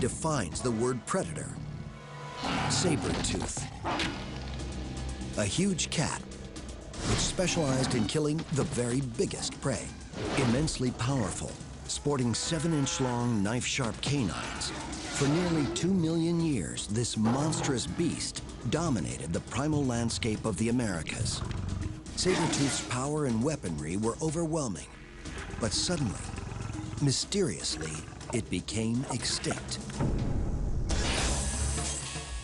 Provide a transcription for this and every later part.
defines the word predator. Sabertooth. A huge cat which specialized in killing the very biggest prey. Immensely powerful, sporting 7-inch long knife-sharp canines. For nearly 2 million years, this monstrous beast dominated the primal landscape of the Americas. Sabertooth's power and weaponry were overwhelming, but suddenly, mysteriously, it became extinct.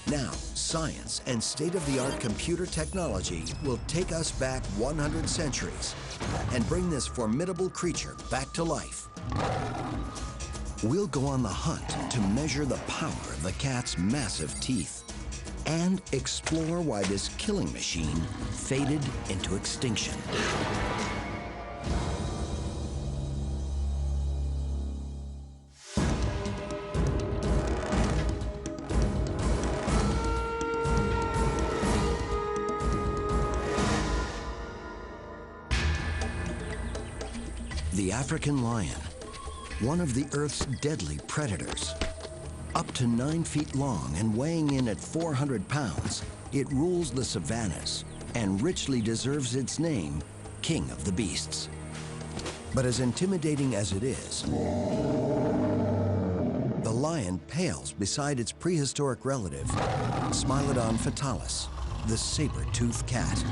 Now, science and state-of-the-art computer technology will take us back 100 centuries and bring this formidable creature back to life. We'll go on the hunt to measure the power of the cat's massive teeth and explore why this killing machine faded into extinction. The African lion, one of the Earth's deadly predators. Up to 9 feet long and weighing in at 400 pounds, it rules the savannas and richly deserves its name, King of the Beasts. But as intimidating as it is, the lion pales beside its prehistoric relative, Smilodon fatalis, the saber-toothed cat.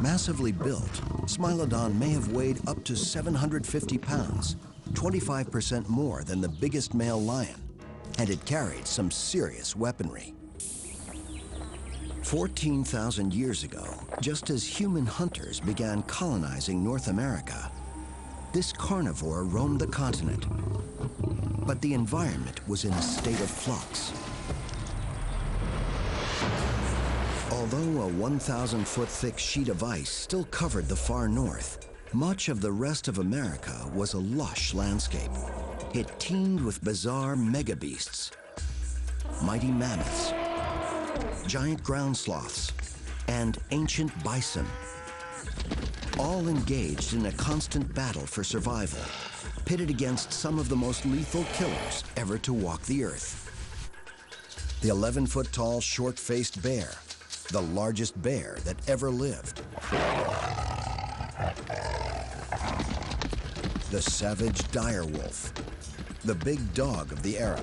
Massively built, Smilodon may have weighed up to 750 pounds, 25% more than the biggest male lion, and it carried some serious weaponry. 14,000 years ago, just as human hunters began colonizing North America, this carnivore roamed the continent. But the environment was in a state of flux. Although a 1,000-foot thick sheet of ice still covered the far north, much of the rest of America was a lush landscape. It teemed with bizarre megabeasts, mighty mammoths, giant ground sloths, and ancient bison, all engaged in a constant battle for survival, pitted against some of the most lethal killers ever to walk the earth. The 11-foot-tall, short-faced bear, the largest bear that ever lived. The savage direwolf, the big dog of the era,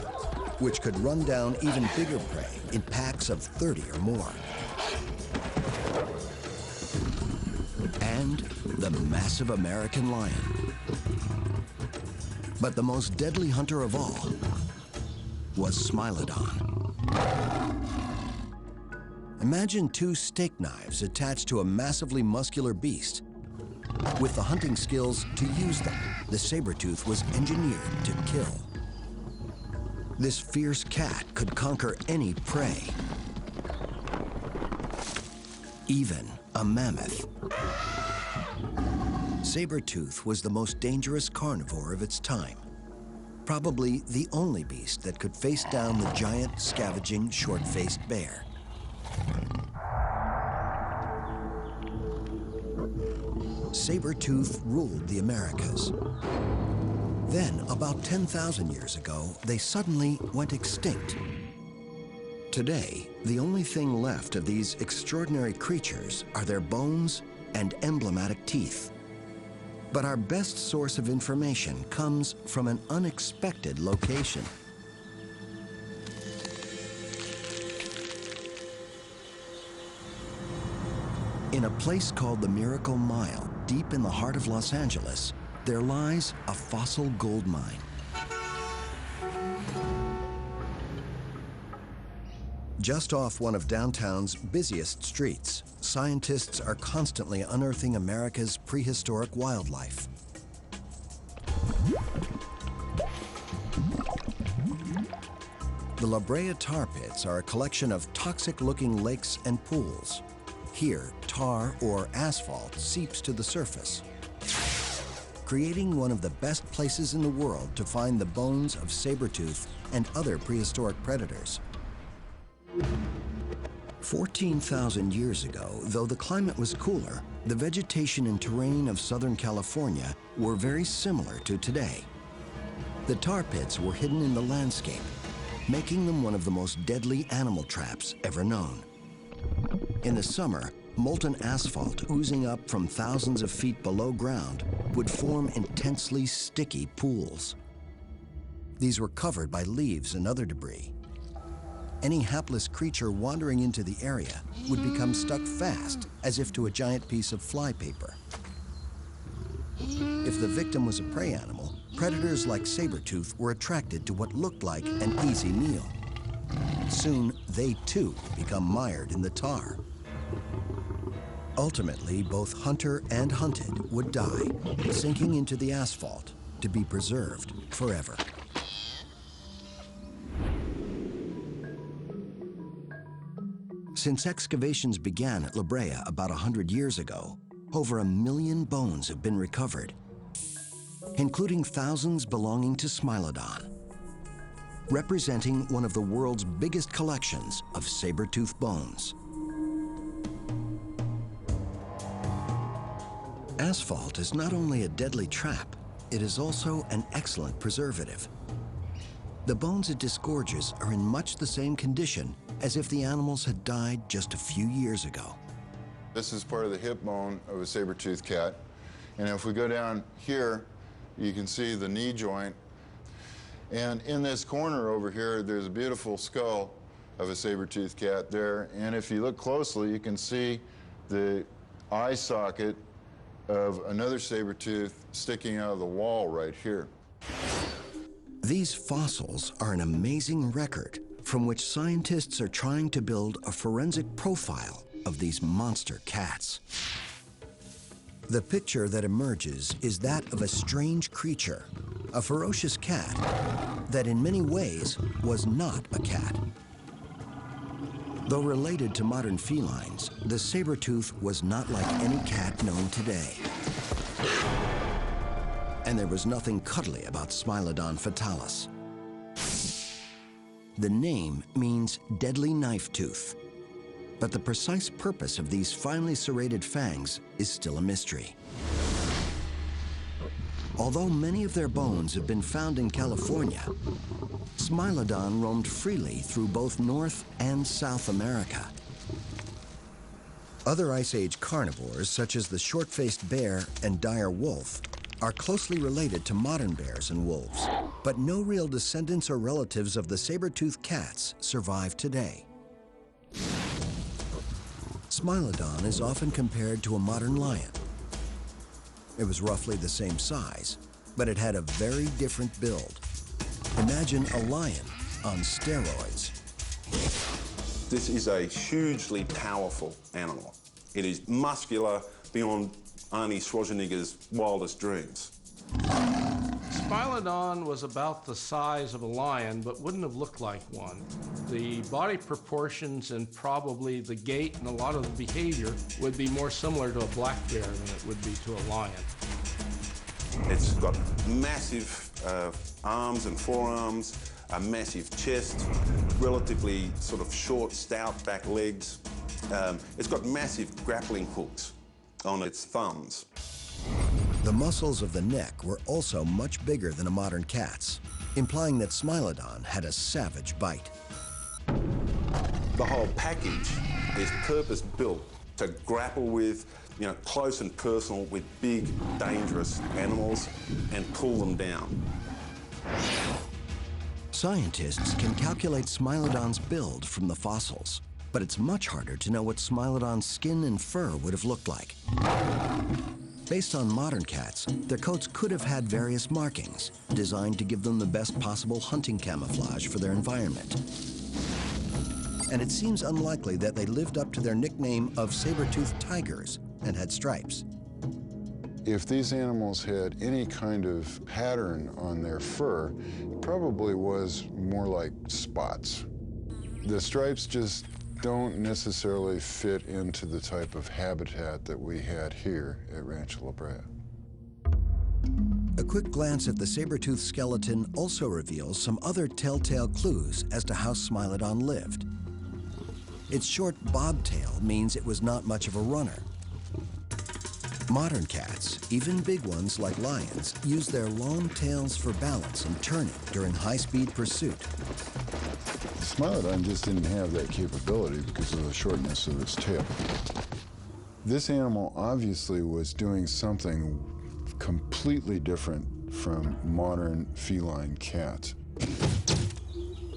which could run down even bigger prey in packs of 30 or more. And the massive American lion. But the most deadly hunter of all was Smilodon. Imagine 2 steak knives attached to a massively muscular beast. With the hunting skills to use them, the saber-tooth was engineered to kill. This fierce cat could conquer any prey, even a mammoth. Saber-tooth was the most dangerous carnivore of its time, probably the only beast that could face down the giant, scavenging, short-faced bear. Sabertooth ruled the Americas. Then, about 10,000 years ago, they suddenly went extinct. Today, the only thing left of these extraordinary creatures are their bones and emblematic teeth. But our best source of information comes from an unexpected location. In a place called the Miracle Mile, deep in the heart of Los Angeles, there lies a fossil gold mine. Just off one of downtown's busiest streets, scientists are constantly unearthing America's prehistoric wildlife. The La Brea tar pits are a collection of toxic-looking lakes and pools. Here, tar or asphalt seeps to the surface, creating one of the best places in the world to find the bones of saber-tooth and other prehistoric predators. 14,000 years ago, though the climate was cooler, the vegetation and terrain of Southern California were very similar to today. The tar pits were hidden in the landscape, making them one of the most deadly animal traps ever known. In the summer, molten asphalt oozing up from thousands of feet below ground would form intensely sticky pools. These were covered by leaves and other debris. Any hapless creature wandering into the area would become stuck fast, as if to a giant piece of flypaper. If the victim was a prey animal, predators like Sabertooth were attracted to what looked like an easy meal. Soon, they too become mired in the tar. Ultimately, both hunter and hunted would die, sinking into the asphalt to be preserved forever. Since excavations began at La Brea about 100 years ago, over 1 million bones have been recovered, including thousands belonging to Smilodon, representing one of the world's biggest collections of saber-tooth bones. Asphalt is not only a deadly trap, it is also an excellent preservative. The bones it disgorges are in much the same condition as if the animals had died just a few years ago. This is part of the hip bone of a saber-toothed cat. And if we go down here, you can see the knee joint. And in this corner over here, there's a beautiful skull of a saber-toothed cat there. And if you look closely, you can see the eye socket of another saber-tooth sticking out of the wall right here. These fossils are an amazing record from which scientists are trying to build a forensic profile of these monster cats. The picture that emerges is that of a strange creature, a ferocious cat that in many ways was not a cat. Though related to modern felines, the saber-tooth was not like any cat known today. And there was nothing cuddly about Smilodon fatalis. The name means deadly knife tooth, but the precise purpose of these finely serrated fangs is still a mystery. Although many of their bones have been found in California, Smilodon roamed freely through both North and South America. Other Ice Age carnivores, such as the short-faced bear and dire wolf, are closely related to modern bears and wolves, but no real descendants or relatives of the saber-toothed cats survive today. Smilodon is often compared to a modern lion. It was roughly the same size, but it had a very different build. Imagine a lion on steroids. This is a hugely powerful animal. It is muscular beyond Arnie Schwarzenegger's wildest dreams. Smilodon was about the size of a lion, but wouldn't have looked like one. The body proportions and probably the gait and a lot of the behavior would be more similar to a black bear than it would be to a lion. It's got massive arms and forearms, a massive chest, relatively sort of short, stout back legs. It's got massive grappling hooks on its thumbs. The muscles of the neck were also much bigger than a modern cat's, implying that Smilodon had a savage bite. The whole package is purpose-built to grapple with, close and personal with big, dangerous animals and pull them down. Scientists can calculate Smilodon's build from the fossils, but it's much harder to know what Smilodon's skin and fur would have looked like. Based on modern cats, their coats could have had various markings designed to give them the best possible hunting camouflage for their environment. And it seems unlikely that they lived up to their nickname of saber-toothed tigers and had stripes. If these animals had any kind of pattern on their fur, it probably was more like spots. The stripes just don't necessarily fit into the type of habitat that we had here at Rancho La Brea. A quick glance at the saber-tooth skeleton also reveals some other telltale clues as to how Smilodon lived. Its short bobtail means it was not much of a runner. Modern cats, even big ones like lions, use their long tails for balance and turning during high-speed pursuit. The Smilodon just didn't have that capability because of the shortness of its tail. This animal obviously was doing something completely different from modern feline cats.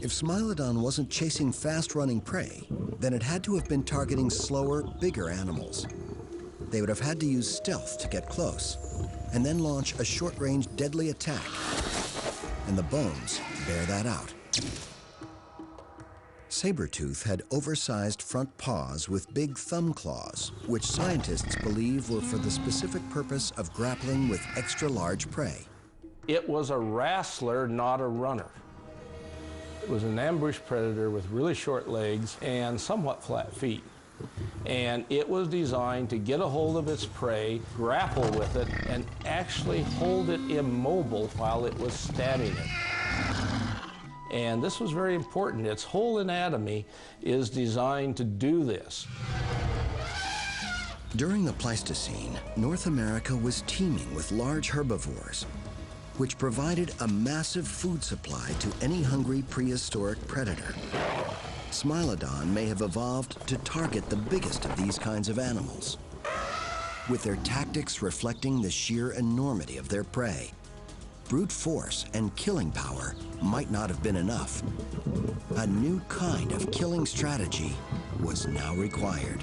If Smilodon wasn't chasing fast-running prey, then it had to have been targeting slower, bigger animals. They would have had to use stealth to get close, and then launch a short-range deadly attack. And the bones bear that out. Sabertooth had oversized front paws with big thumb claws, which scientists believe were for the specific purpose of grappling with extra-large prey. It was a wrestler, not a runner. It was an ambush predator with really short legs and somewhat flat feet. And it was designed to get a hold of its prey, grapple with it, and actually hold it immobile while it was stabbing it. And this was very important. Its whole anatomy is designed to do this. During the Pleistocene, North America was teeming with large herbivores, which provided a massive food supply to any hungry prehistoric predator. Smilodon may have evolved to target the biggest of these kinds of animals, with their tactics reflecting the sheer enormity of their prey. Brute force and killing power might not have been enough. A new kind of killing strategy was now required.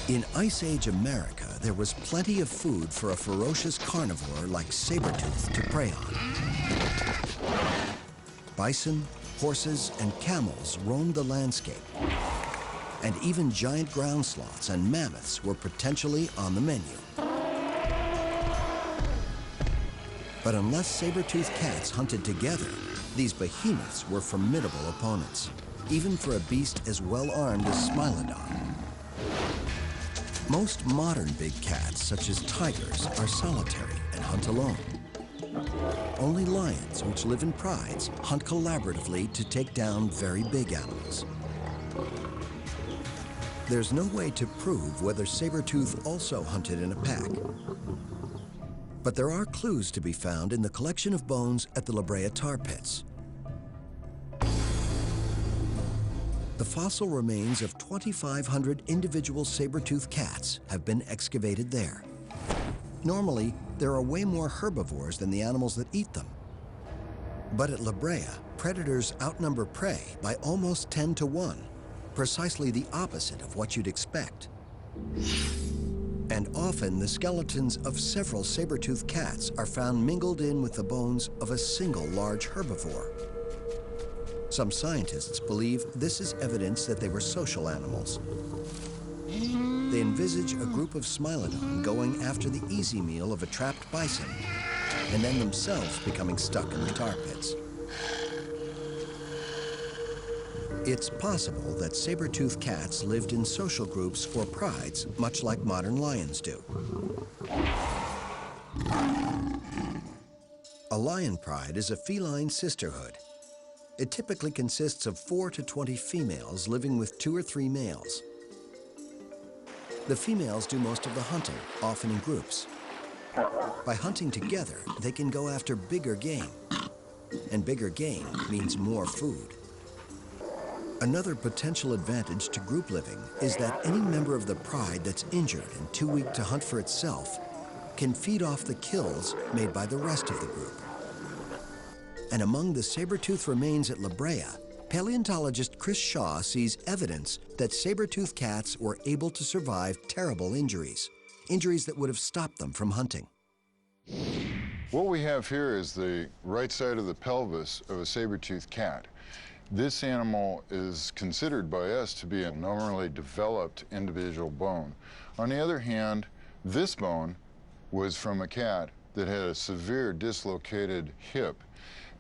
In Ice Age America, there was plenty of food for a ferocious carnivore like Sabertooth to prey on. Bison, horses, and camels roamed the landscape, and even giant ground sloths and mammoths were potentially on the menu. But unless Sabertooth cats hunted together, these behemoths were formidable opponents, even for a beast as well-armed as Smilodon. Most modern big cats, such as tigers, are solitary and hunt alone. Only lions, which live in prides, hunt collaboratively to take down very big animals. There's no way to prove whether Sabertooth also hunted in a pack. But there are clues to be found in the collection of bones at the La Brea tar pits. The fossil remains of 2,500 individual saber-toothed cats have been excavated there. Normally, there are way more herbivores than the animals that eat them. But at La Brea, predators outnumber prey by almost 10 to 1, precisely the opposite of what you'd expect. And often, the skeletons of several saber-toothed cats are found mingled in with the bones of a single large herbivore. Some scientists believe this is evidence that they were social animals. They envisage a group of Smilodon going after the easy meal of a trapped bison, and then themselves becoming stuck in the tar pits. It's possible that saber-toothed cats lived in social groups or prides, much like modern lions do. A lion pride is a feline sisterhood. It typically consists of 4 to 20 females living with 2 or 3 males. The females do most of the hunting, often in groups. By hunting together, they can go after bigger game. And bigger game means more food. Another potential advantage to group living is that any member of the pride that's injured and too weak to hunt for itself can feed off the kills made by the rest of the group. And among the saber-tooth remains at La Brea, paleontologist Chris Shaw sees evidence that saber-tooth cats were able to survive terrible injuries, injuries that would have stopped them from hunting. What we have here is the right side of the pelvis of a saber-toothed cat. This animal is considered by us to be a normally developed individual bone. On the other hand, this bone was from a cat that had a severe dislocated hip.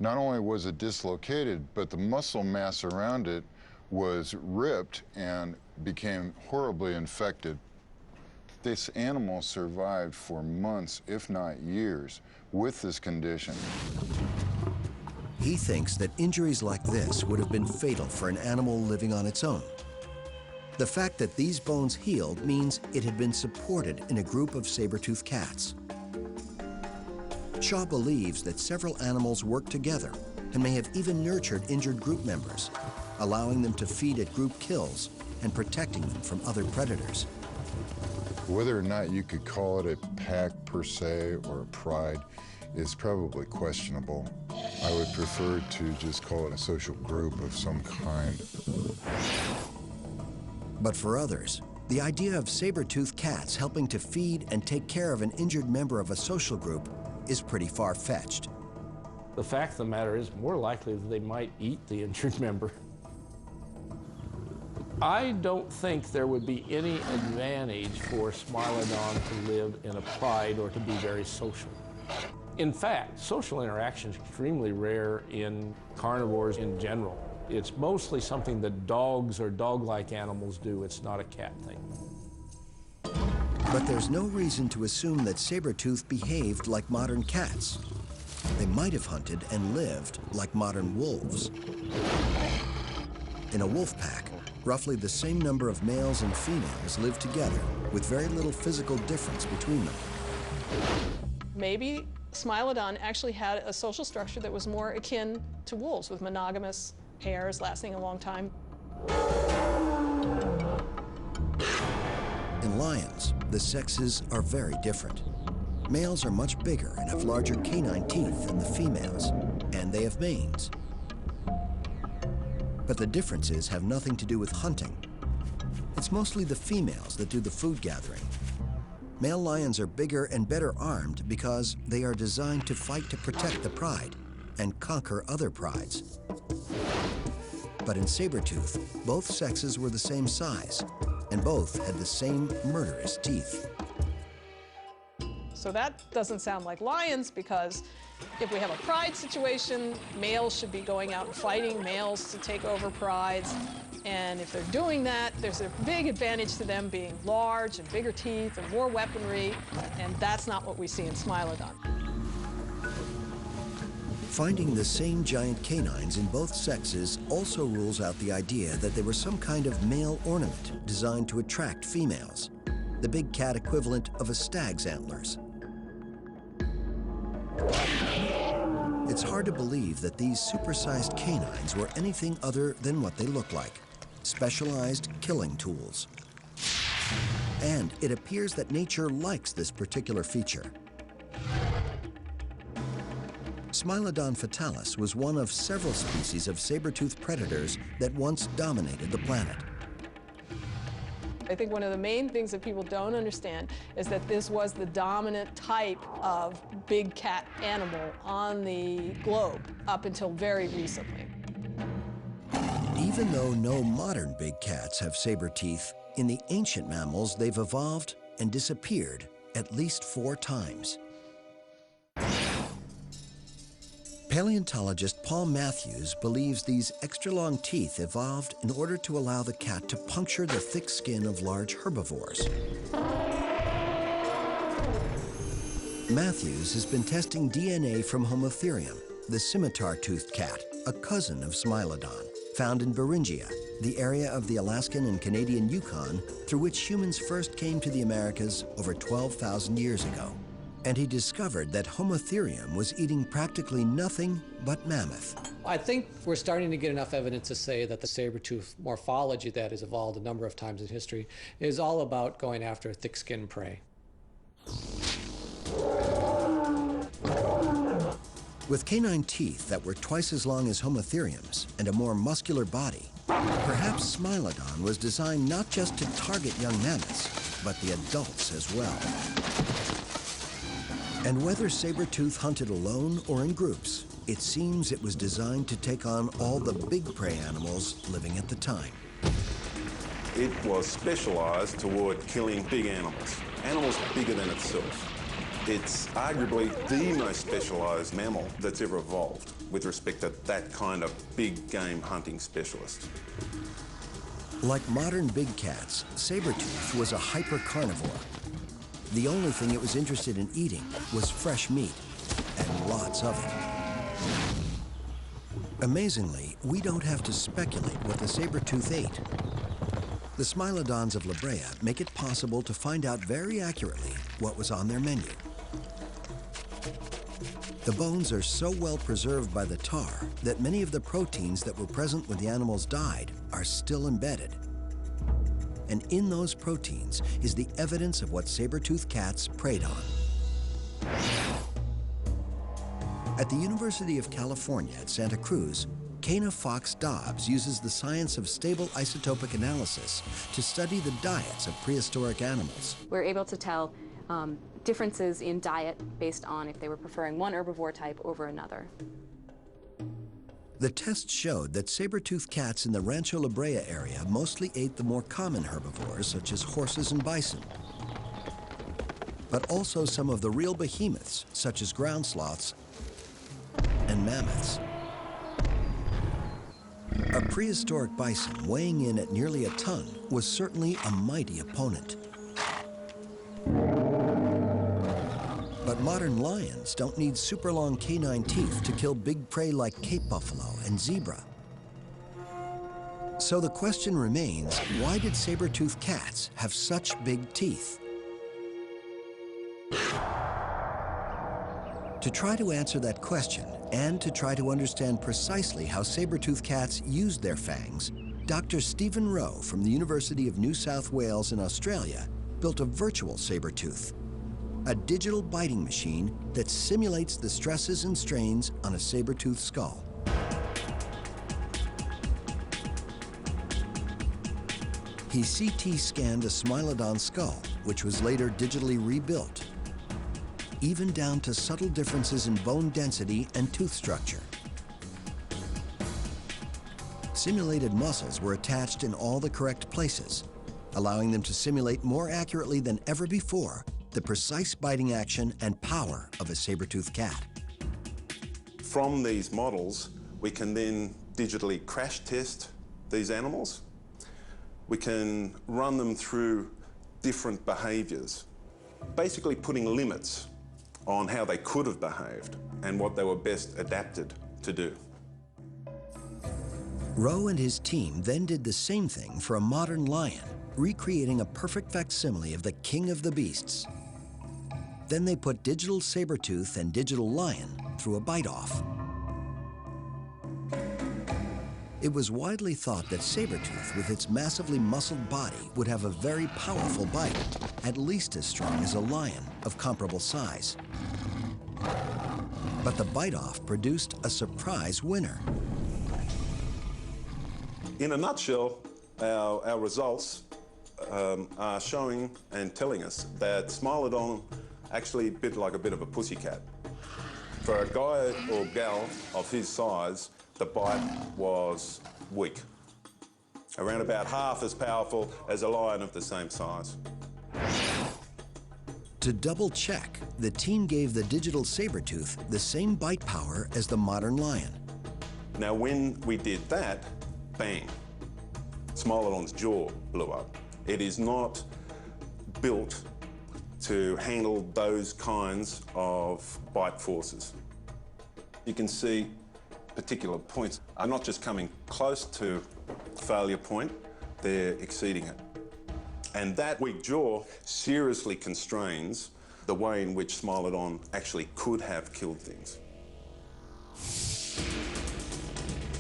Not only was it dislocated, but the muscle mass around it was ripped and became horribly infected. This animal survived for months, if not years, with this condition. He thinks that injuries like this would have been fatal for an animal living on its own. The fact that these bones healed means it had been supported in a group of saber-toothed cats. Shaw believes that several animals work together and may have even nurtured injured group members, allowing them to feed at group kills and protecting them from other predators. Whether or not you could call it a pack per se or a pride is probably questionable. I would prefer to just call it a social group of some kind. But for others, the idea of saber-toothed cats helping to feed and take care of an injured member of a social group is pretty far-fetched. The fact of the matter is, more likely that they might eat the injured member. I don't think there would be any advantage for Smilodon to live in a pride or to be very social. In fact, social interaction is extremely rare in carnivores in general. It's mostly something that dogs or dog-like animals do. It's not a cat thing. But there's no reason to assume that saber-tooth behaved like modern cats. They might have hunted and lived like modern wolves. In a wolf pack, roughly the same number of males and females live together with very little physical difference between them. Maybe Smilodon actually had a social structure that was more akin to wolves, with monogamous pairs lasting a long time. In lions, the sexes are very different. Males are much bigger and have larger canine teeth than the females, and they have manes. But the differences have nothing to do with hunting. It's mostly the females that do the food gathering. Male lions are bigger and better armed because they are designed to fight to protect the pride and conquer other prides. But in Sabertooth, both sexes were the same size, and both had the same murderous teeth. So that doesn't sound like lions, because if we have a pride situation, males should be going out and fighting males to take over prides. And if they're doing that, there's a big advantage to them being large and bigger teeth and more weaponry, and that's not what we see in Smilodon. Finding the same giant canines in both sexes also rules out the idea that they were some kind of male ornament designed to attract females, the big cat equivalent of a stag's antlers. It's hard to believe that these supersized canines were anything other than what they look like: specialized killing tools. And it appears that nature likes this particular feature. Smilodon fatalis was one of several species of saber-toothed predators that once dominated the planet. I think one of the main things that people don't understand is that this was the dominant type of big cat animal on the globe up until very recently. Even though no modern big cats have saber teeth, in the ancient mammals they've evolved and disappeared at least 4 times. Paleontologist Paul Matthews believes these extra-long teeth evolved in order to allow the cat to puncture the thick skin of large herbivores. Matthews has been testing DNA from Homotherium, the scimitar-toothed cat, a cousin of Smilodon, found in Beringia, the area of the Alaskan and Canadian Yukon through which humans first came to the Americas over 12,000 years ago. And he discovered that Homotherium was eating practically nothing but mammoth. I think we're starting to get enough evidence to say that the saber-tooth morphology that has evolved a number of times in history is all about going after thick-skinned prey. With canine teeth that were twice as long as Homotherium's and a more muscular body, perhaps Smilodon was designed not just to target young mammoths, but the adults as well. And whether saber-tooth hunted alone or in groups, it seems it was designed to take on all the big prey animals living at the time. It was specialized toward killing big animals, animals bigger than itself. It's arguably the most specialized mammal that's ever evolved with respect to that kind of big game hunting specialist. Like modern big cats, saber-tooth was a hyper-carnivore. The only thing it was interested in eating was fresh meat, and lots of it. Amazingly, we don't have to speculate what the saber-tooth ate. The Smilodons of La Brea make it possible to find out very accurately what was on their menu. The bones are so well preserved by the tar that many of the proteins that were present when the animals died are still embedded. And in those proteins is the evidence of what saber-toothed cats preyed on. At the University of California at Santa Cruz, Kana Fox Dobbs uses the science of stable isotopic analysis to study the diets of prehistoric animals. We're able to tell differences in diet based on if they were preferring one herbivore type over another. The tests showed that saber-toothed cats in the Rancho La Brea area mostly ate the more common herbivores such as horses and bison, but also some of the real behemoths such as ground sloths and mammoths. A prehistoric bison weighing in at nearly a ton was certainly a mighty opponent. But modern lions don't need super long canine teeth to kill big prey like Cape buffalo and zebra. So the question remains, why did saber-toothed cats have such big teeth? To try to answer that question, and to try to understand precisely how saber-toothed cats used their fangs, Dr. Stephen Rowe from the University of New South Wales in Australia built a virtual saber-tooth, a digital biting machine that simulates the stresses and strains on a saber-toothed skull. He CT scanned a Smilodon skull, which was later digitally rebuilt, even down to subtle differences in bone density and tooth structure. Simulated muscles were attached in all the correct places, allowing them to simulate more accurately than ever before the precise biting action and power of a saber-toothed cat. From these models, we can then digitally crash test these animals. We can run them through different behaviours, basically putting limits on how they could have behaved and what they were best adapted to do. Rowe and his team then did the same thing for a modern lion, recreating a perfect facsimile of the king of the beasts. Then they put digital saber-tooth and digital lion through a bite-off. It was widely thought that saber-tooth, with its massively muscled body, would have a very powerful bite, at least as strong as a lion of comparable size. But the bite-off produced a surprise winner. In a nutshell, our results are showing and telling us that Smilodon actually bit like a bit of a pussycat. For a guy or gal of his size, the bite was weak, around about half as powerful as a lion of the same size. To double check, the team gave the digital saber-tooth the same bite power as the modern lion. Now, when we did that, bang, Smilodon's jaw blew up. It is not built to handle those kinds of bite forces. You can see particular points are not just coming close to failure point, they're exceeding it. And that weak jaw seriously constrains the way in which Smilodon actually could have killed things.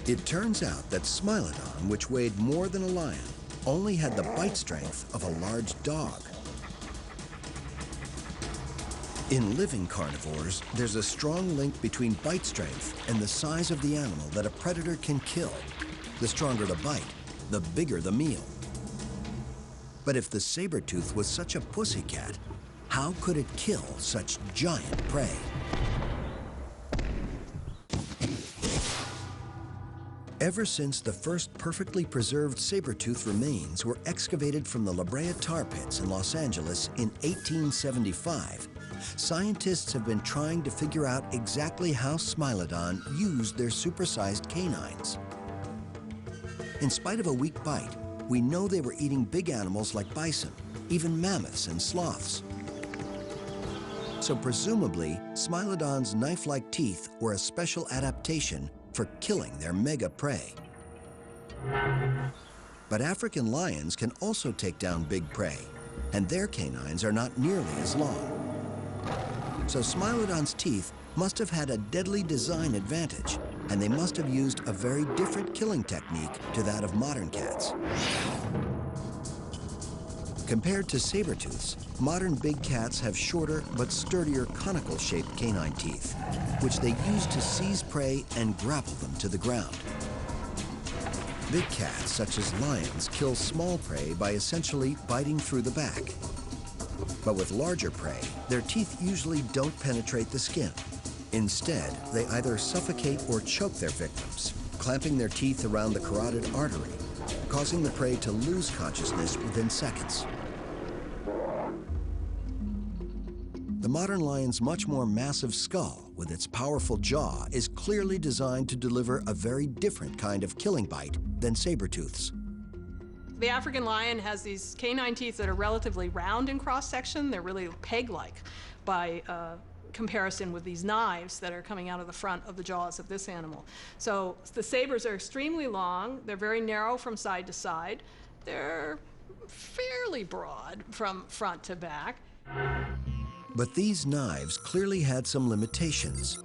It turns out that Smilodon, which weighed more than a lion, only had the bite strength of a large dog. In living carnivores, there's a strong link between bite strength and the size of the animal that a predator can kill. The stronger the bite, the bigger the meal. But if the saber-tooth was such a pussycat, how could it kill such giant prey? Ever since the first perfectly preserved saber-tooth remains were excavated from the La Brea tar pits in Los Angeles in 1875, scientists have been trying to figure out exactly how Smilodon used their supersized canines. In spite of a weak bite, we know they were eating big animals like bison, even mammoths and sloths. So presumably, Smilodon's knife-like teeth were a special adaptation for killing their mega prey. But African lions can also take down big prey, and their canines are not nearly as long. So Smilodon's teeth must have had a deadly design advantage, and they must have used a very different killing technique to that of modern cats. Compared to sabertooths, modern big cats have shorter but sturdier conical-shaped canine teeth, which they use to seize prey and grapple them to the ground. Big cats, such as lions, kill small prey by essentially biting through the back. But with larger prey, their teeth usually don't penetrate the skin. Instead, they either suffocate or choke their victims, clamping their teeth around the carotid artery, causing the prey to lose consciousness within seconds. The modern lion's much more massive skull, with its powerful jaw, is clearly designed to deliver a very different kind of killing bite than sabertooths. The African lion has these canine teeth that are relatively round in cross-section. They're really peg-like by comparison with these knives that are coming out of the front of the jaws of this animal. So the sabers are extremely long. They're very narrow from side to side. They're fairly broad from front to back. But these knives clearly had some limitations.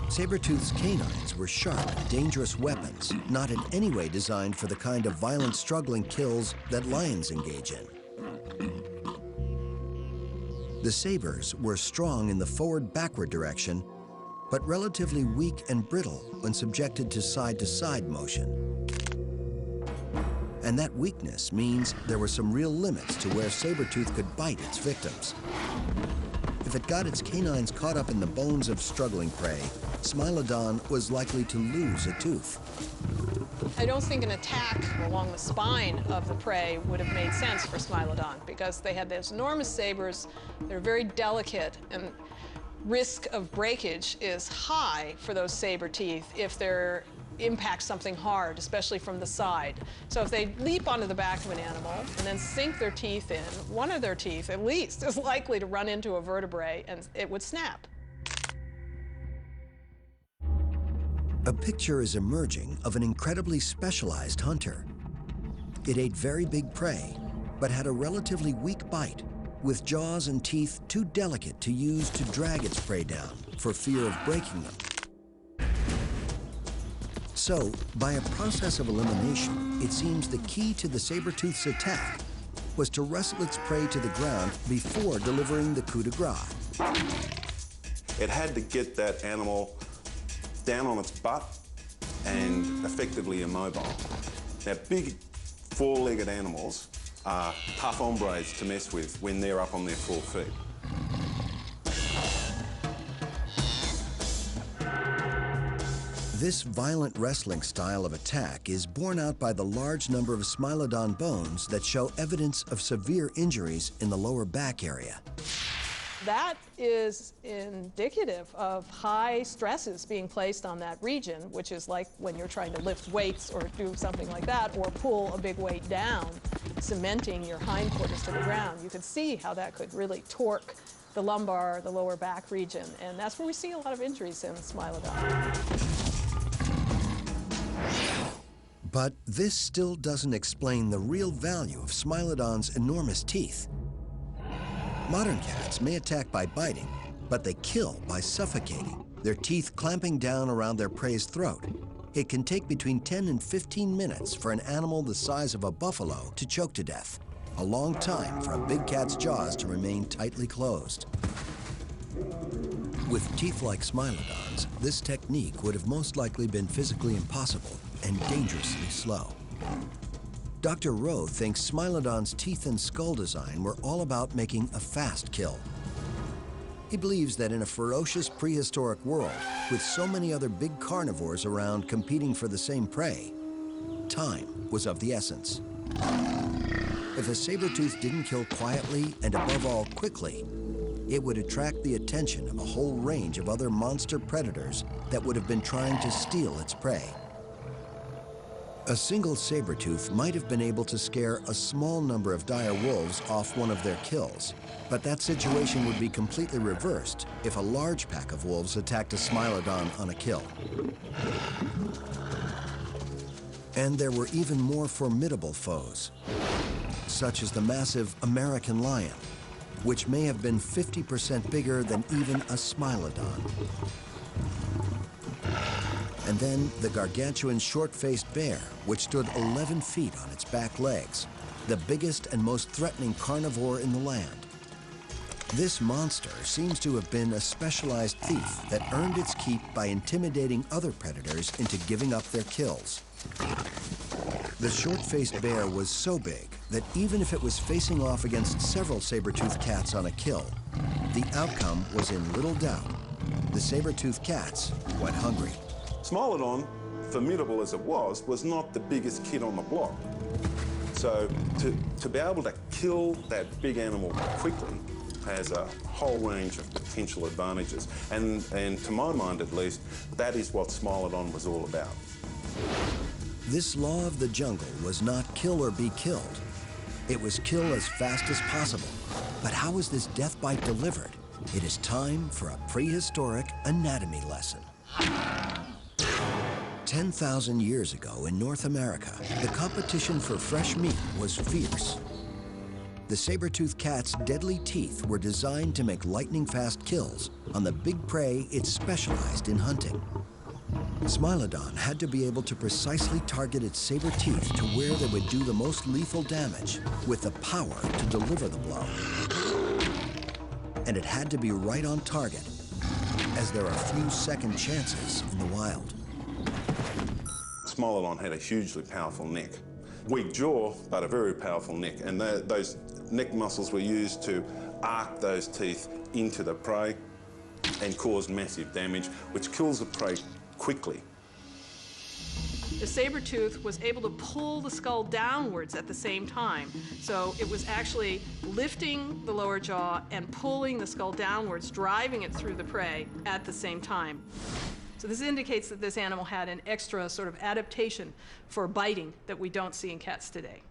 Sabertooth's canines were sharp, dangerous weapons, not in any way designed for the kind of violent struggling kills that lions engage in. The sabers were strong in the forward-backward direction, but relatively weak and brittle when subjected to side-to-side motion. And that weakness means there were some real limits to where Sabertooth could bite its victims. If it got its canines caught up in the bones of struggling prey, Smilodon was likely to lose a tooth. I don't think an attack along the spine of the prey would have made sense for Smilodon because they had those enormous sabers. They're very delicate, and risk of breakage is high for those saber teeth if they're impact something hard, especially from the side. So if they leap onto the back of an animal and then sink their teeth in, one of their teeth at least is likely to run into a vertebrae and it would snap. A picture is emerging of an incredibly specialized hunter. It ate very big prey, but had a relatively weak bite, with jaws and teeth too delicate to use to drag its prey down for fear of breaking them. So, by a process of elimination, it seems the key to the sabertooth's attack was to wrestle its prey to the ground before delivering the coup de grace. It had to get that animal down on its butt and effectively immobile. Now, big four-legged animals are tough hombres to mess with when they're up on their 4 feet. This violent wrestling style of attack is borne out by the large number of Smilodon bones that show evidence of severe injuries in the lower back area. That is indicative of high stresses being placed on that region, which is like when you're trying to lift weights or do something like that, or pull a big weight down, cementing your hindquarters to the ground. You could see how that could really torque the lumbar, the lower back region, and that's where we see a lot of injuries in Smilodon. But this still doesn't explain the real value of Smilodon's enormous teeth. Modern cats may attack by biting, but they kill by suffocating, their teeth clamping down around their prey's throat. It can take between 10 and 15 minutes for an animal the size of a buffalo to choke to death, a long time for a big cat's jaws to remain tightly closed. With teeth like Smilodon's, this technique would have most likely been physically impossible and dangerously slow. Dr. Rowe thinks Smilodon's teeth and skull design were all about making a fast kill. He believes that in a ferocious prehistoric world, with so many other big carnivores around competing for the same prey, time was of the essence. If a sabertooth didn't kill quietly and above all quickly, it would attract the attention of a whole range of other monster predators that would have been trying to steal its prey. A single sabertooth might have been able to scare a small number of dire wolves off one of their kills, but that situation would be completely reversed if a large pack of wolves attacked a Smilodon on a kill. And there were even more formidable foes, such as the massive American lion, which may have been 50% bigger than even a Smilodon. And then the gargantuan short-faced bear, which stood 11 feet on its back legs, the biggest and most threatening carnivore in the land. This monster seems to have been a specialized thief that earned its keep by intimidating other predators into giving up their kills. The short-faced bear was so big that even if it was facing off against several saber-toothed cats on a kill, the outcome was in little doubt. The saber-toothed cats went hungry. Smilodon, formidable as it was not the biggest kid on the block. So to be able to kill that big animal quickly has a whole range of potential advantages. And to my mind at least, that is what Smilodon was all about. This law of the jungle was not kill or be killed. It was kill as fast as possible. But how was this death bite delivered? It is time for a prehistoric anatomy lesson. 10,000 years ago in North America, the competition for fresh meat was fierce. The saber-toothed cat's deadly teeth were designed to make lightning-fast kills on the big prey it specialized in hunting. Smilodon had to be able to precisely target its saber teeth to where they would do the most lethal damage, with the power to deliver the blow. And it had to be right on target, as there are few second chances in the wild. Smilodon had a hugely powerful neck. Weak jaw, but a very powerful neck. And those neck muscles were used to arc those teeth into the prey and cause massive damage, which kills the prey quickly. The saber-tooth was able to pull the skull downwards at the same time. So it was actually lifting the lower jaw and pulling the skull downwards, driving it through the prey at the same time. So this indicates that this animal had an extra sort of adaptation for biting that we don't see in cats today.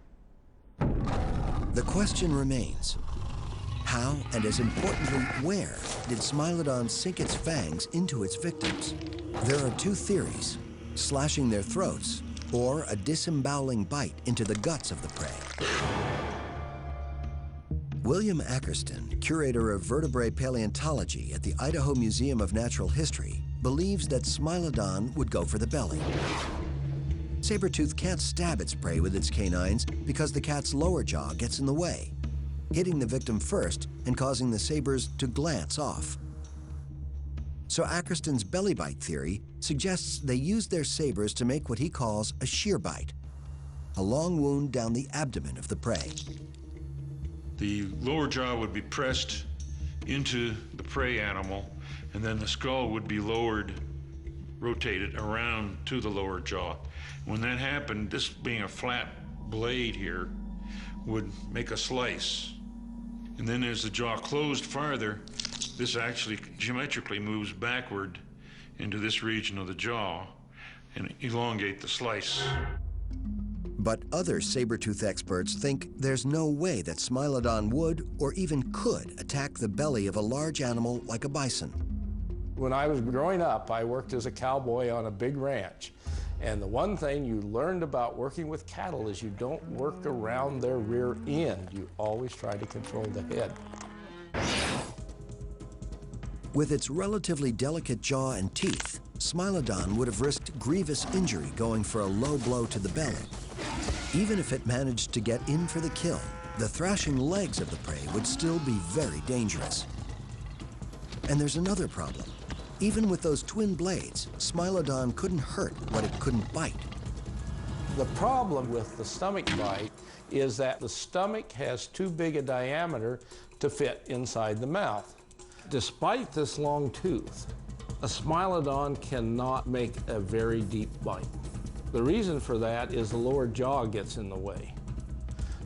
The question remains, how, and as importantly, where did Smilodon sink its fangs into its victims? There are two theories: slashing their throats, or a disemboweling bite into the guts of the prey. William Ackerston, curator of vertebrate paleontology at the Idaho Museum of Natural History, believes that Smilodon would go for the belly. Sabertooth can't stab its prey with its canines because the cat's lower jaw gets in the way, hitting the victim first and causing the sabers to glance off. So Ackerston's belly bite theory suggests they used their sabers to make what he calls a shear bite, a long wound down the abdomen of the prey. The lower jaw would be pressed into the prey animal, and then the skull would be lowered, rotated around to the lower jaw. When that happened, this being a flat blade here would make a slice. And then as the jaw closed farther, this actually geometrically moves backward into this region of the jaw and elongate the slice. But other saber-tooth experts think there's no way that Smilodon would or even could attack the belly of a large animal like a bison. When I was growing up, I worked as a cowboy on a big ranch. And the one thing you learned about working with cattle is you don't work around their rear end. You always try to control the head. With its relatively delicate jaw and teeth, Smilodon would have risked grievous injury going for a low blow to the belly. Even if it managed to get in for the kill, the thrashing legs of the prey would still be very dangerous. And there's another problem. Even with those twin blades, Smilodon couldn't hurt what it couldn't bite. The problem with the stomach bite is that the stomach has too big a diameter to fit inside the mouth. Despite this long tooth, a Smilodon cannot make a very deep bite. The reason for that is the lower jaw gets in the way.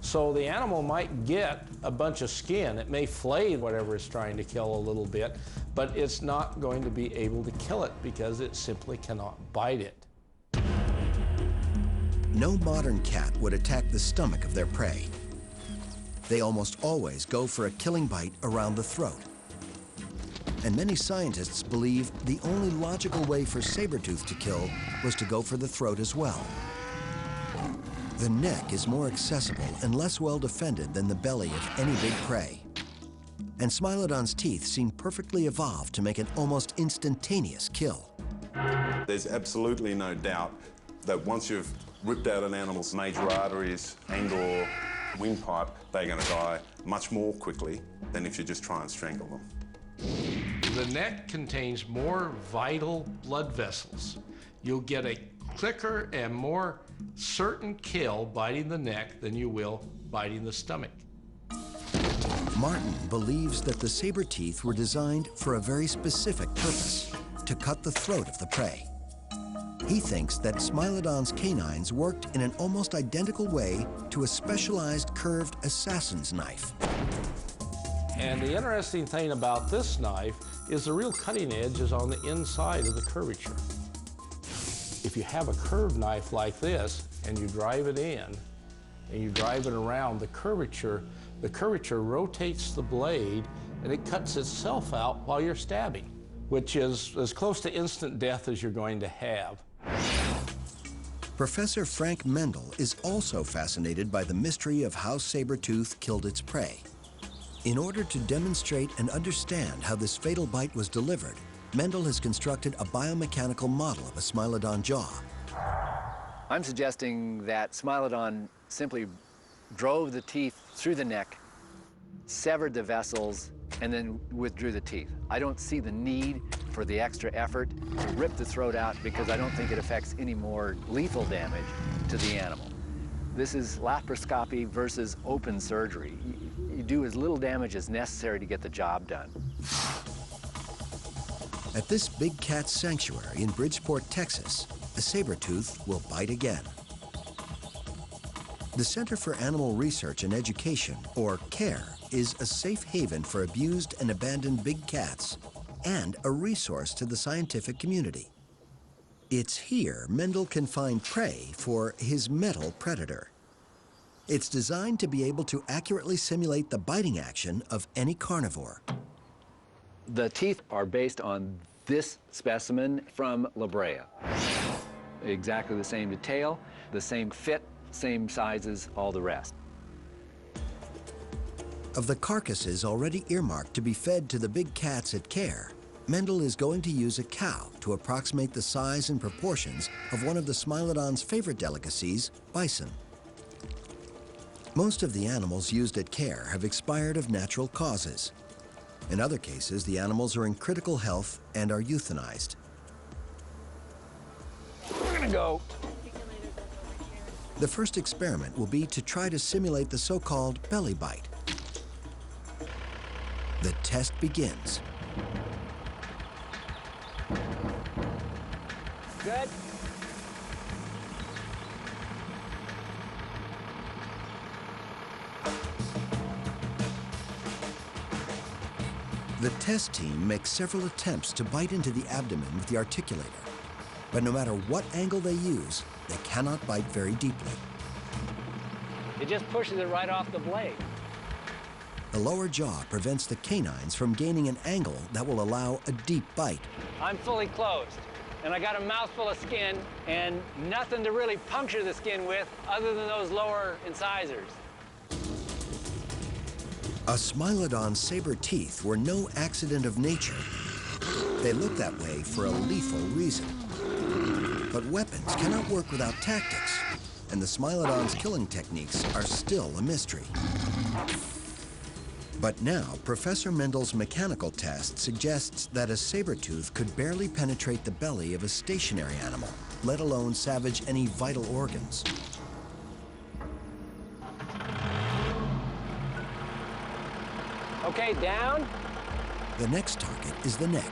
So the animal might get a bunch of skin. It may flay whatever it's trying to kill a little bit, but it's not going to be able to kill it because it simply cannot bite it. No modern cat would attack the stomach of their prey. They almost always go for a killing bite around the throat. And many scientists believe the only logical way for Sabertooth to kill was to go for the throat as well. The neck is more accessible and less well defended than the belly of any big prey. And Smilodon's teeth seem perfectly evolved to make an almost instantaneous kill. There's absolutely no doubt that once you've ripped out an animal's major arteries and/or windpipe, they're going to die much more quickly than if you just try and strangle them. The neck contains more vital blood vessels. You'll get a quicker and more certain kill biting the neck than you will biting the stomach. Martin believes that the saber teeth were designed for a very specific purpose, to cut the throat of the prey. He thinks that Smilodon's canines worked in an almost identical way to a specialized curved assassin's knife. And the interesting thing about this knife is the real cutting edge is on the inside of the curvature. If you have a curved knife like this and you drive it in and you drive it around, the curvature rotates the blade and it cuts itself out while you're stabbing, which is as close to instant death as you're going to have. Professor Frank Mendel is also fascinated by the mystery of how Sabertooth killed its prey. In order to demonstrate and understand how this fatal bite was delivered, Mendel has constructed a biomechanical model of a Smilodon jaw. I'm suggesting that Smilodon simply drove the teeth through the neck, severed the vessels, and then withdrew the teeth. I don't see the need for the extra effort to rip the throat out because I don't think it affects any more lethal damage to the animal. This is laparoscopy versus open surgery. You do as little damage as necessary to get the job done. At this big cat sanctuary in Bridgeport, Texas, a sabertooth will bite again. The Center for Animal Research and Education, or CARE, is a safe haven for abused and abandoned big cats and a resource to the scientific community. It's here Mendel can find prey for his metal predator. It's designed to be able to accurately simulate the biting action of any carnivore. The teeth are based on this specimen from La Brea. Exactly the same detail, the same fit, same sizes, all the rest. Of the carcasses already earmarked to be fed to the big cats at CARE, Mendel is going to use a cow to approximate the size and proportions of one of the Smilodon's favorite delicacies, bison. Most of the animals used at CARE have expired of natural causes. In other cases, the animals are in critical health and are euthanized. We're gonna go. The first experiment will be to try to simulate the so-called belly bite. The test begins. Good. The test team makes several attempts to bite into the abdomen with the articulator. But no matter what angle they use, they cannot bite very deeply. It just pushes it right off the blade. The lower jaw prevents the canines from gaining an angle that will allow a deep bite. I'm fully closed, and I got a mouthful of skin and nothing to really puncture the skin with other than those lower incisors. A Smilodon's saber teeth were no accident of nature. They look that way for a lethal reason. But weapons cannot work without tactics, and the Smilodon's killing techniques are still a mystery. But now, Professor Mendel's mechanical test suggests that a saber-tooth could barely penetrate the belly of a stationary animal, let alone savage any vital organs. Okay, down. The next target is the neck.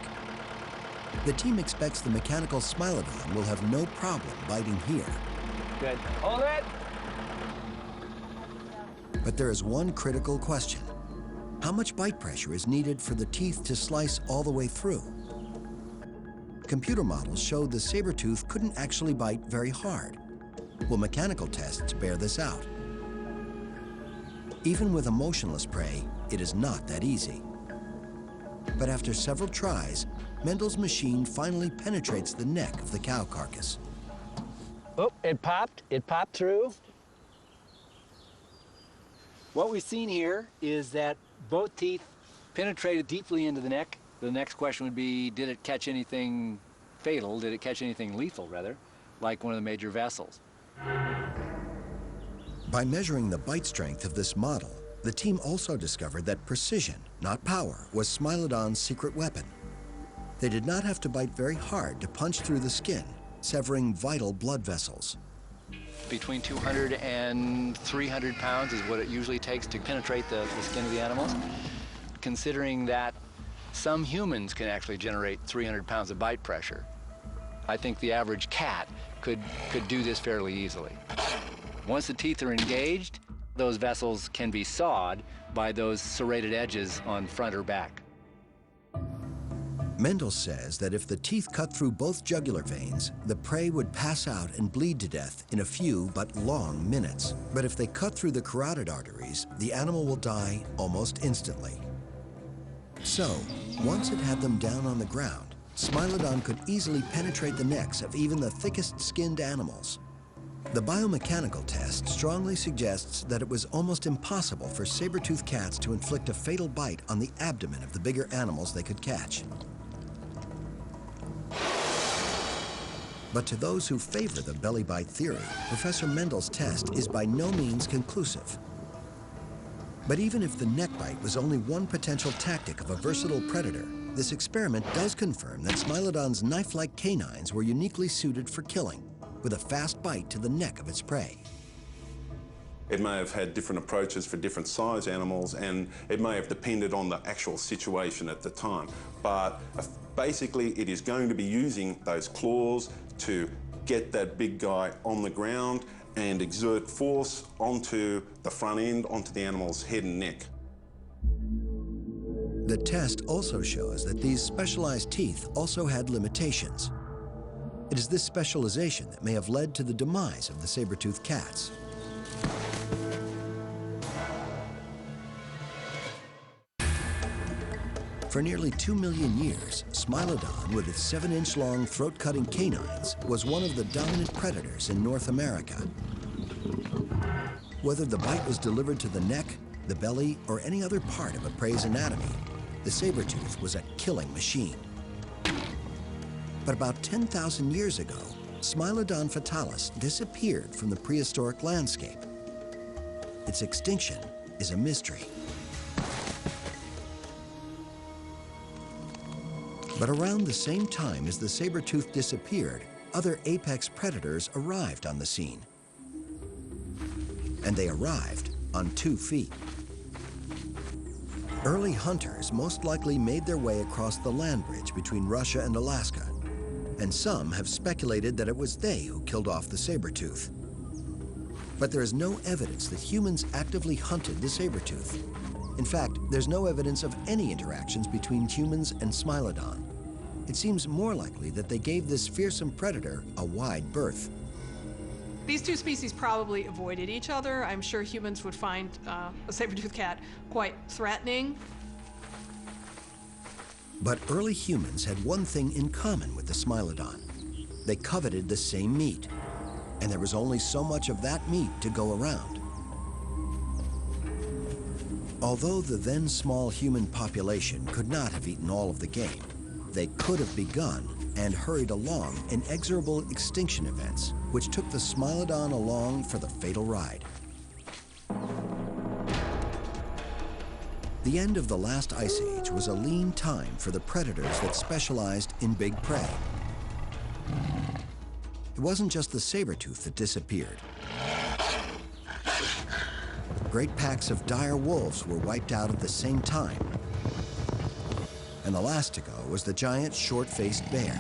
The team expects the mechanical Smilodon will have no problem biting here. Good. Hold it. But there is one critical question. How much bite pressure is needed for the teeth to slice all the way through? Computer models showed the saber-tooth couldn't actually bite very hard. Will mechanical tests bear this out? Even with a motionless prey, it is not that easy. But after several tries, Mendel's machine finally penetrates the neck of the cow carcass. Oh, it popped through. What we've seen here is that both teeth penetrated deeply into the neck. The next question would be, did it catch anything fatal? Did it catch anything lethal, rather, like one of the major vessels? By measuring the bite strength of this model, the team also discovered that precision, not power, was Smilodon's secret weapon. They did not have to bite very hard to punch through the skin, severing vital blood vessels. Between 200 and 300 pounds is what it usually takes to penetrate the skin of the animals. Considering that some humans can actually generate 300 pounds of bite pressure, I think the average cat could do this fairly easily. Once the teeth are engaged, those vessels can be sawed by those serrated edges on front or back. Mendel says that if the teeth cut through both jugular veins, the prey would pass out and bleed to death in a few but long minutes. But if they cut through the carotid arteries, the animal will die almost instantly. So, once it had them down on the ground, Smilodon could easily penetrate the necks of even the thickest-skinned animals. The biomechanical test strongly suggests that it was almost impossible for saber-toothed cats to inflict a fatal bite on the abdomen of the bigger animals they could catch. But to those who favor the belly bite theory, Professor Mendel's test is by no means conclusive. But even if the neck bite was only one potential tactic of a versatile predator, this experiment does confirm that Smilodon's knife-like canines were uniquely suited for killing, with a fast bite to the neck of its prey. It may have had different approaches for different size animals, and it may have depended on the actual situation at the time. But basically, it is going to be using those claws to get that big guy on the ground and exert force onto the front end, onto the animal's head and neck. The test also shows that these specialized teeth also had limitations. It is this specialization that may have led to the demise of the saber-toothed cats. For nearly 2 million years, Smilodon, with its 7-inch-long throat-cutting canines, was one of the dominant predators in North America. Whether the bite was delivered to the neck, the belly, or any other part of a prey's anatomy, the saber-tooth was a killing machine. But about 10,000 years ago, Smilodon fatalis disappeared from the prehistoric landscape. Its extinction is a mystery. But around the same time as the saber-tooth disappeared, other apex predators arrived on the scene. And they arrived on 2 feet. Early hunters most likely made their way across the land bridge between Russia and Alaska, and some have speculated that it was they who killed off the saber-tooth. But there is no evidence that humans actively hunted the saber-tooth. In fact, there's no evidence of any interactions between humans and Smilodon. It seems more likely that they gave this fearsome predator a wide berth. These two species probably avoided each other. I'm sure humans would find a saber-toothed cat quite threatening. But early humans had one thing in common with the Smilodon. They coveted the same meat, and there was only so much of that meat to go around. Although the then small human population could not have eaten all of the game, they could have begun and hurried along inexorable extinction events, which took the Smilodon along for the fatal ride. The end of the last ice age was a lean time for the predators that specialized in big prey. It wasn't just the saber-tooth that disappeared. Great packs of dire wolves were wiped out at the same time. And the last to go was the giant short-faced bear.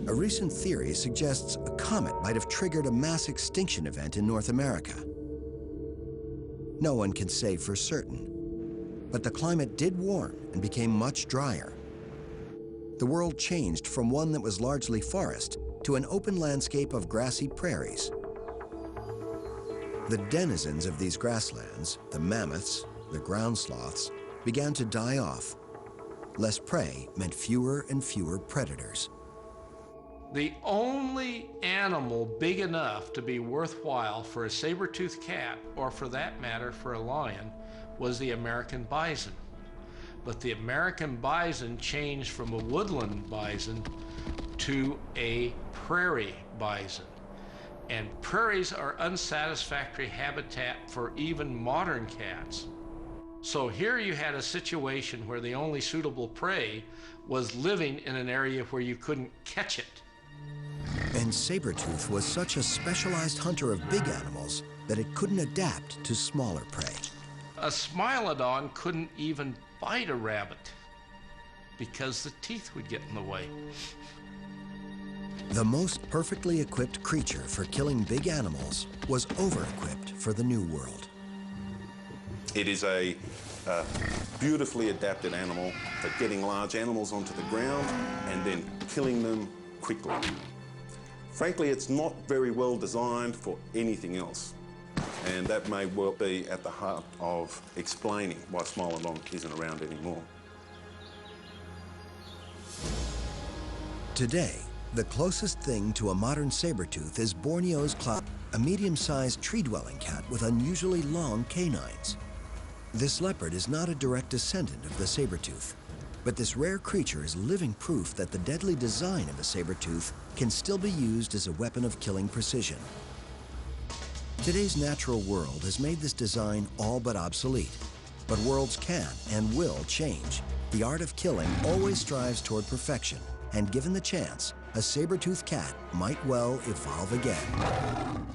A recent theory suggests a comet might have triggered a mass extinction event in North America. No one can say for certain, but the climate did warm and became much drier. The world changed from one that was largely forest to an open landscape of grassy prairies. The denizens of these grasslands, the mammoths, the ground sloths, began to die off. Less prey meant fewer and fewer predators. The only animal big enough to be worthwhile for a saber-toothed cat, or for that matter for a lion, was the American bison. But the American bison changed from a woodland bison to a prairie bison. And prairies are unsatisfactory habitat for even modern cats. So here you had a situation where the only suitable prey was living in an area where you couldn't catch it. And Sabertooth was such a specialized hunter of big animals that it couldn't adapt to smaller prey. A Smilodon couldn't even bite a rabbit because the teeth would get in the way. The most perfectly equipped creature for killing big animals was over-equipped for the New World. It is a beautifully adapted animal for getting large animals onto the ground and then killing them quickly. Frankly, it's not very well designed for anything else. And that may well be at the heart of explaining why Smilodon isn't around anymore. Today, the closest thing to a modern sabertooth is Borneo's cloud, a medium-sized tree-dwelling cat with unusually long canines. This leopard is not a direct descendant of the sabertooth, but this rare creature is living proof that the deadly design of a sabertooth can still be used as a weapon of killing precision. Today's natural world has made this design all but obsolete, but worlds can and will change. The art of killing always strives toward perfection, and given the chance, a saber-toothed cat might well evolve again.